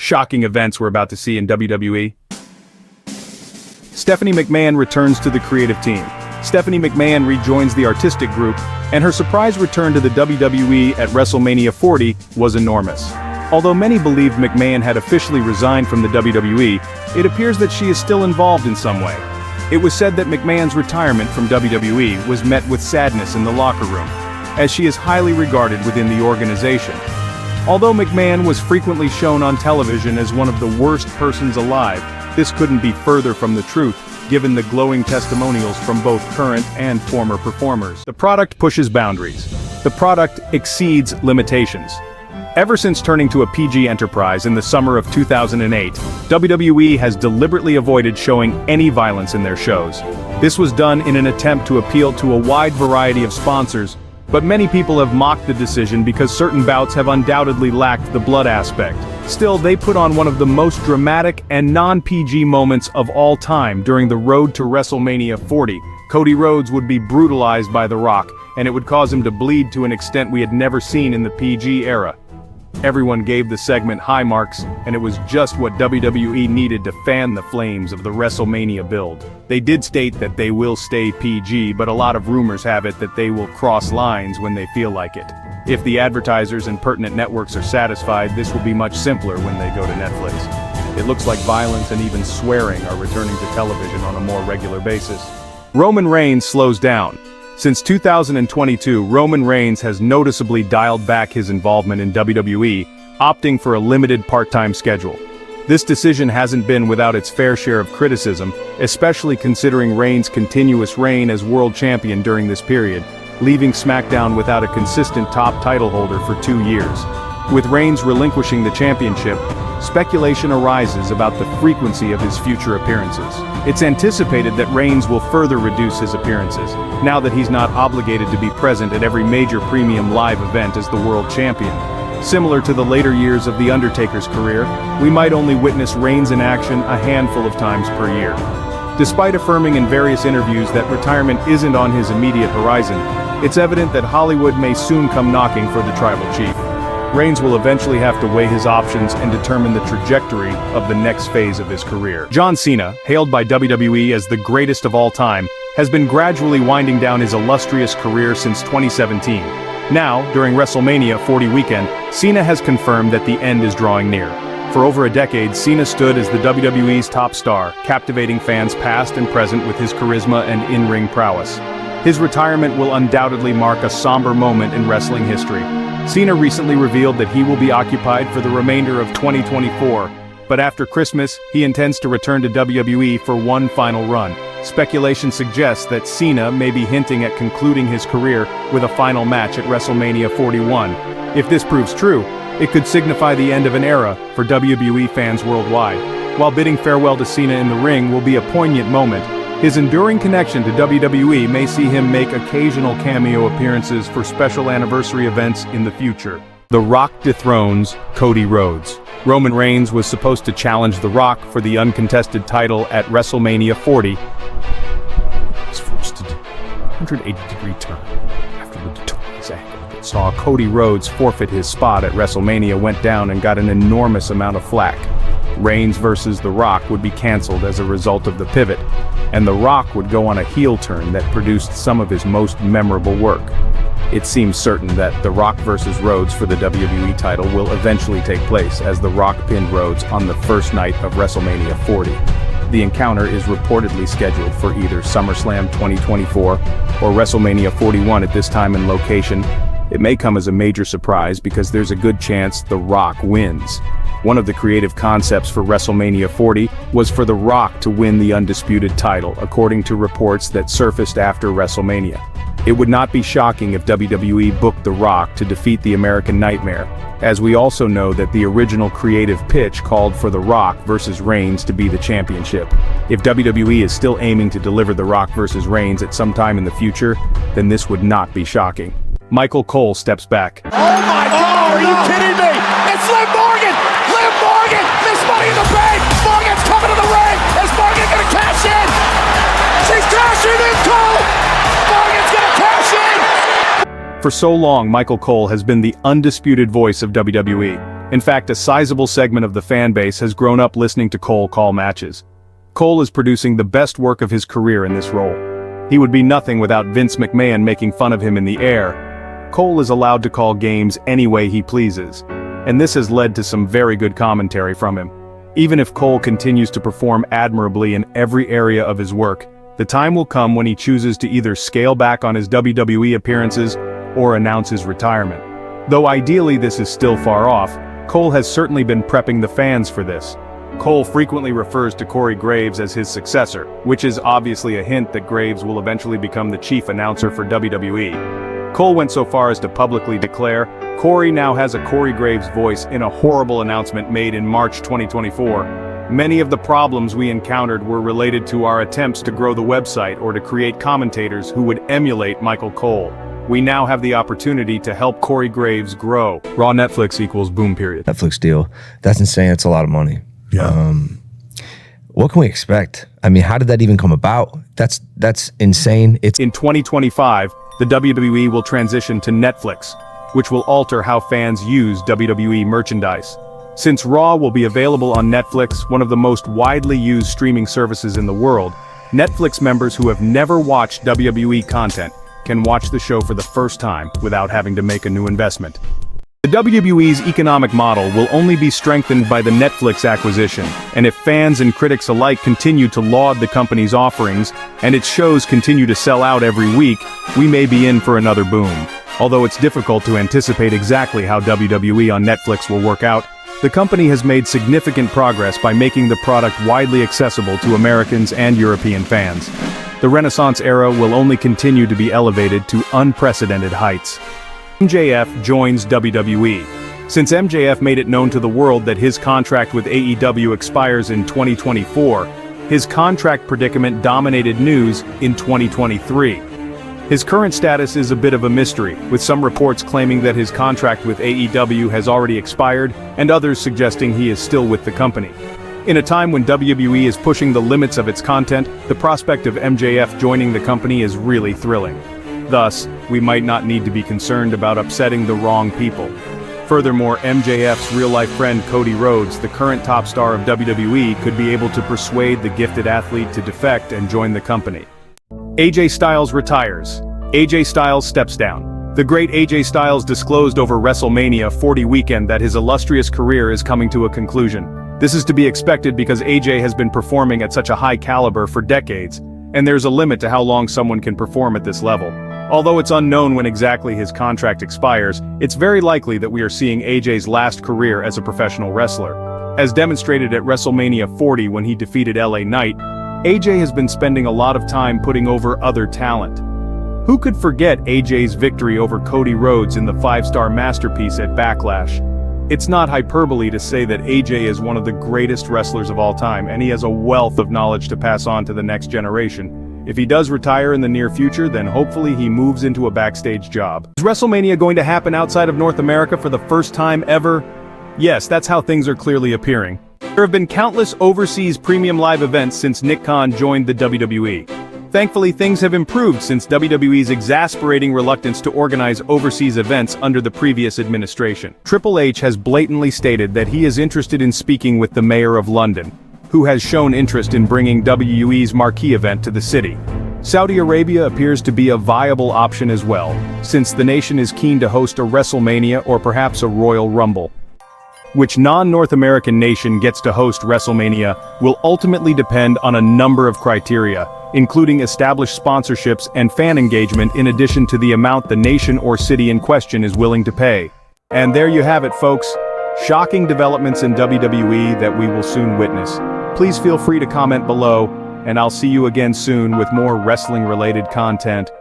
shocking events we're about to see in WWE. Stephanie McMahon returns to the creative team. Stephanie McMahon rejoins the artistic group, and her surprise return to the WWE at WrestleMania 40 was enormous. Although many believed McMahon had officially resigned from the WWE, it appears that she is still involved in some way. It was said that McMahon's retirement from WWE was met with sadness in the locker room, as she is highly regarded within the organization. Although McMahon was frequently shown on television as one of the worst persons alive, this couldn't be further from the truth, given the glowing testimonials from both current and former performers. The product pushes boundaries. The product exceeds limitations. Ever since turning to a PG enterprise in the summer of 2008, WWE has deliberately avoided showing any violence in their shows. This was done in an attempt to appeal to a wide variety of sponsors, but many people have mocked the decision because certain bouts have undoubtedly lacked the blood aspect. Still, they put on one of the most dramatic and non-PG moments of all time during the road to WrestleMania 40. Cody Rhodes would be brutalized by The Rock, and it would cause him to bleed to an extent we had never seen in the PG era. Everyone gave the segment high marks, and it was just what WWE needed to fan the flames of the WrestleMania build. They did state that they will stay PG, but a lot of rumors have it that they will cross lines when they feel like it. If the advertisers and pertinent networks are satisfied, this will be much simpler when they go to Netflix. It looks like violence and even swearing are returning to television on a more regular basis. Roman Reigns slows down. Since 2022, Roman Reigns has noticeably dialed back his involvement in WWE, opting for a limited part-time schedule. This decision hasn't been without its fair share of criticism, especially considering Reigns' continuous reign as world champion during this period, leaving SmackDown without a consistent top title holder for 2 years. With Reigns relinquishing the championship, speculation arises about the frequency of his future appearances. It's anticipated that Reigns will further reduce his appearances, now that he's not obligated to be present at every major premium live event as the world champion. Similar to the later years of The Undertaker's career, we might only witness Reigns in action a handful of times per year. Despite affirming in various interviews that retirement isn't on his immediate horizon, it's evident that Hollywood may soon come knocking for the tribal chief. Reigns will eventually have to weigh his options and determine the trajectory of the next phase of his career. John Cena, hailed by WWE as the greatest of all time, has been gradually winding down his illustrious career since 2017. Now, during WrestleMania 40 weekend, Cena has confirmed that the end is drawing near. For over a decade, Cena stood as the WWE's top star, captivating fans past and present with his charisma and in-ring prowess. His retirement will undoubtedly mark a somber moment in wrestling history. Cena recently revealed that he will be occupied for the remainder of 2024, but after Christmas, he intends to return to WWE for one final run. Speculation suggests that Cena may be hinting at concluding his career with a final match at WrestleMania 41. If this proves true, it could signify the end of an era for WWE fans worldwide. While bidding farewell to Cena in the ring will be a poignant moment, his enduring connection to WWE may see him make occasional cameo appearances for special anniversary events in the future. The Rock dethrones Cody Rhodes. Roman Reigns was supposed to challenge The Rock for the uncontested title at WrestleMania 40. His first 180-degree turn after the notorious angle that saw Cody Rhodes forfeit his spot at WrestleMania went down and got an enormous amount of flack. Reigns versus The Rock would be cancelled as a result of the pivot, and The Rock would go on a heel turn that produced some of his most memorable work. It seems certain that The Rock versus Rhodes for the WWE title will eventually take place, as The Rock pinned Rhodes on the first night of WrestleMania 40. The encounter is reportedly scheduled for either SummerSlam 2024 or WrestleMania 41 at this time and location. It may come as a major surprise because there's a good chance The Rock wins. One of the creative concepts for WrestleMania 40 was for The Rock to win the undisputed title, according to reports that surfaced after WrestleMania. It would not be shocking if WWE booked The Rock to defeat the American Nightmare, as we also know that the original creative pitch called for The Rock versus Reigns to be the championship. If WWE is still aiming to deliver The Rock versus Reigns at some time in the future, then this would not be shocking. Michael Cole steps back. Oh my God, are you kidding me? It's Liv Morgan! Liv Morgan! There's money in the bank! Morgan's coming to the ring! Is Morgan gonna cash in? She's cashing in, Cole! Morgan's gonna cash in! For so long, Michael Cole has been the undisputed voice of WWE. In fact, a sizable segment of the fan base has grown up listening to Cole call matches. Cole is producing the best work of his career in this role. He would be nothing without Vince McMahon making fun of him in the air. Cole is allowed to call games any way he pleases, and this has led to some very good commentary from him. Even if Cole continues to perform admirably in every area of his work, the time will come when he chooses to either scale back on his WWE appearances or announce his retirement. Though ideally this is still far off, Cole has certainly been prepping the fans for this. Cole frequently refers to Corey Graves as his successor, which is obviously a hint that Graves will eventually become the chief announcer for WWE. Cole went so far as to publicly declare, "Corey now has a Corey Graves voice," in a horrible announcement made in March 2024. Many of the problems we encountered were related to our attempts to grow the website or to create commentators who would emulate Michael Cole. We now have the opportunity to help Corey Graves grow. Raw Netflix equals boom period. Netflix deal. That's insane. It's a lot of money. Yeah. What can we expect? I mean, how did that even come about? That's insane. In 2025, the WWE will transition to Netflix, which will alter how fans use WWE merchandise. Since Raw will be available on Netflix, one of the most widely used streaming services in the world, Netflix members who have never watched WWE content can watch the show for the first time without having to make a new investment. The WWE's economic model will only be strengthened by the Netflix acquisition, and if fans and critics alike continue to laud the company's offerings, and its shows continue to sell out every week, we may be in for another boom. Although it's difficult to anticipate exactly how WWE on Netflix will work out, the company has made significant progress by making the product widely accessible to Americans and European fans. The Renaissance era will only continue to be elevated to unprecedented heights. MJF joins WWE. Since MJF made it known to the world that his contract with AEW expires in 2024, his contract predicament dominated news in 2023. His current status is a bit of a mystery, with some reports claiming that his contract with AEW has already expired, and others suggesting he is still with the company. In a time when WWE is pushing the limits of its content, the prospect of MJF joining the company is really thrilling. Thus, we might not need to be concerned about upsetting the wrong people. Furthermore, MJF's real-life friend Cody Rhodes, the current top star of WWE, could be able to persuade the gifted athlete to defect and join the company. AJ Styles retires. AJ Styles steps down. The great AJ Styles disclosed over WrestleMania 40 weekend that his illustrious career is coming to a conclusion. This is to be expected because AJ has been performing at such a high caliber for decades, and there's a limit to how long someone can perform at this level. Although it's unknown when exactly his contract expires, it's very likely that we are seeing AJ's last career as a professional wrestler. As demonstrated at WrestleMania 40 when he defeated LA Knight, AJ has been spending a lot of time putting over other talent. Who could forget AJ's victory over Cody Rhodes in the 5-star masterpiece at Backlash? It's not hyperbole to say that AJ is one of the greatest wrestlers of all time, and he has a wealth of knowledge to pass on to the next generation. If he does retire in the near future, then hopefully he moves into a backstage job. Is WrestleMania going to happen outside of North America for the first time ever? Yes, that's how things are clearly appearing. There have been countless overseas premium live events since Nick Khan joined the WWE. Thankfully, things have improved since WWE's exasperating reluctance to organize overseas events under the previous administration. Triple H has blatantly stated that he is interested in speaking with the Mayor of London, who has shown interest in bringing WWE's marquee event to the city. Saudi Arabia appears to be a viable option as well, since the nation is keen to host a WrestleMania or perhaps a Royal Rumble. Which non-North American nation gets to host WrestleMania will ultimately depend on a number of criteria, including established sponsorships and fan engagement, in addition to the amount the nation or city in question is willing to pay. And there you have it, folks. Shocking developments in WWE that we will soon witness. Please feel free to comment below, and I'll see you again soon with more wrestling-related content.